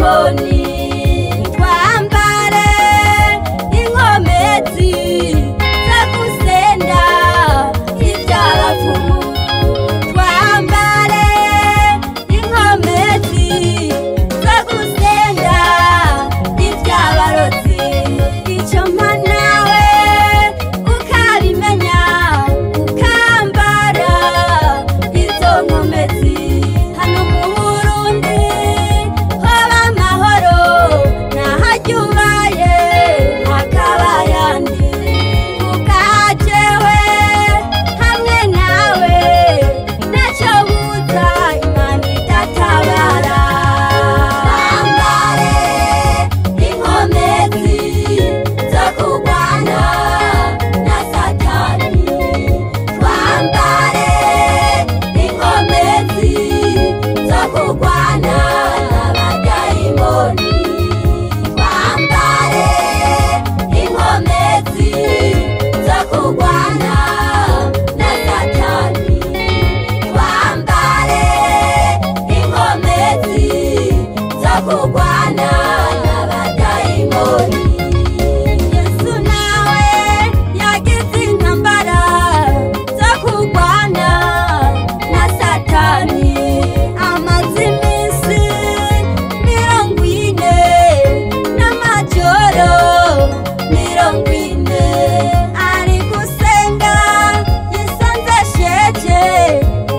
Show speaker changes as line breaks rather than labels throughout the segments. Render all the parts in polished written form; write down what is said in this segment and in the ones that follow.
dayimoni twambare inkomezi zo gusenda iby'abapfumu twambare inkomezi zo gusenda iby'abarozi icyo mpa nawe ukabimenya ukambara izo nkomezi hano mu Burundi hoba amahoro nahajya ubaye hakaba ayandi ukajewe hamwe nawe ntacyo buza Imana idatabara twambare inkomezi zo kurwana na Satani twambare inkomezi zo kurwana n'abadayimoni twambare inkomezi zo kurwana na Satani twambare inkomezi zo kurwana n'abadayimoni Yesu nawe yagize intambara zo kurwana na Satani amaze iminsi 40 n'amajoro 40 ari gusenga yisanze sheje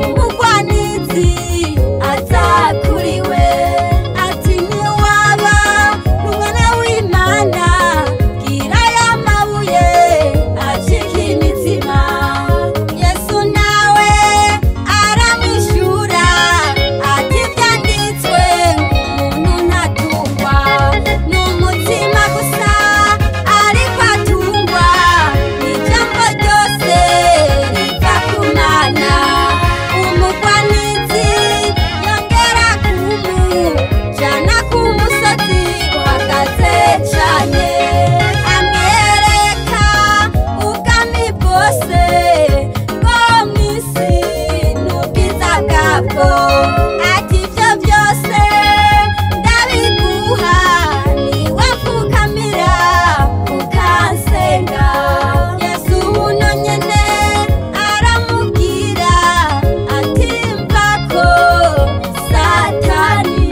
umugwanizi azakuriwe ati niwaba n'umwana w'Imana bwira y'amabuye acika imitima Yesu nawe aramwishura ati byanditswe umuntu ntatungwa n'umutima gusa ariko atungwa n'ijambo ryose riva ku Mana umugwanizi yongera kumujana ku musozi uhagaze cane amwereka ubwami bwose bwo mw'isi n'ubwiza bwabwo ati ibyo byose ndabiguha niwe mfukamira ukansenga Yesu uno nyene aramubwira ati mvako Satani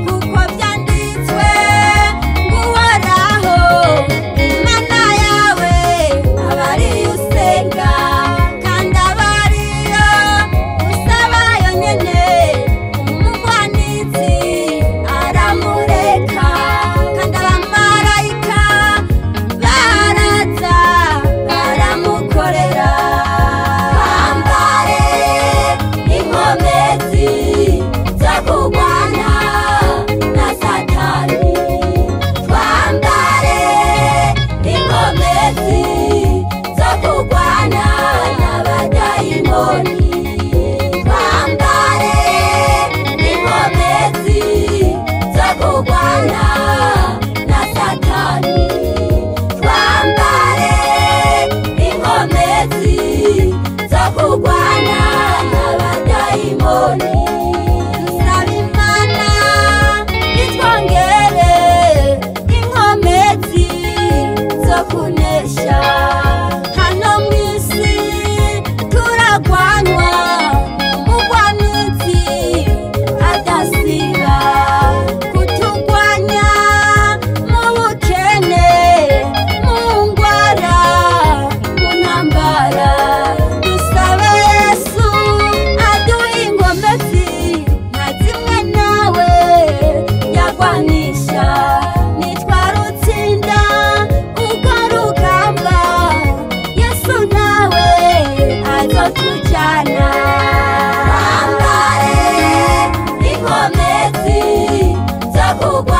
kuko byanditswe nguhoraho Imana yawe aba ariyo usenga kandi aba ariyo usaba yonyene umugwanizi aramureka kandi abamarayika baraza baramukorera twambare inkomezi zo kurwana na Satani twambare inkomezi zo kurwana n'abadayimoni twambare inkomezi zo kurwana na Satani twambare inkomezi zo kurwana n'abadayimoni dusaba Imana itwongere inkomezi zo kunesha hano mw'isi turagwanwa umugwanizi adasiba kutugwanya mu bukene mu ngwara mu ntambara dusabe Yesu aduha inkomezi nka zimwe nawe yagwanisha nitwarutsinda urwo rugamba Yesu nawe azotujana twambare inkomezi zo kurwana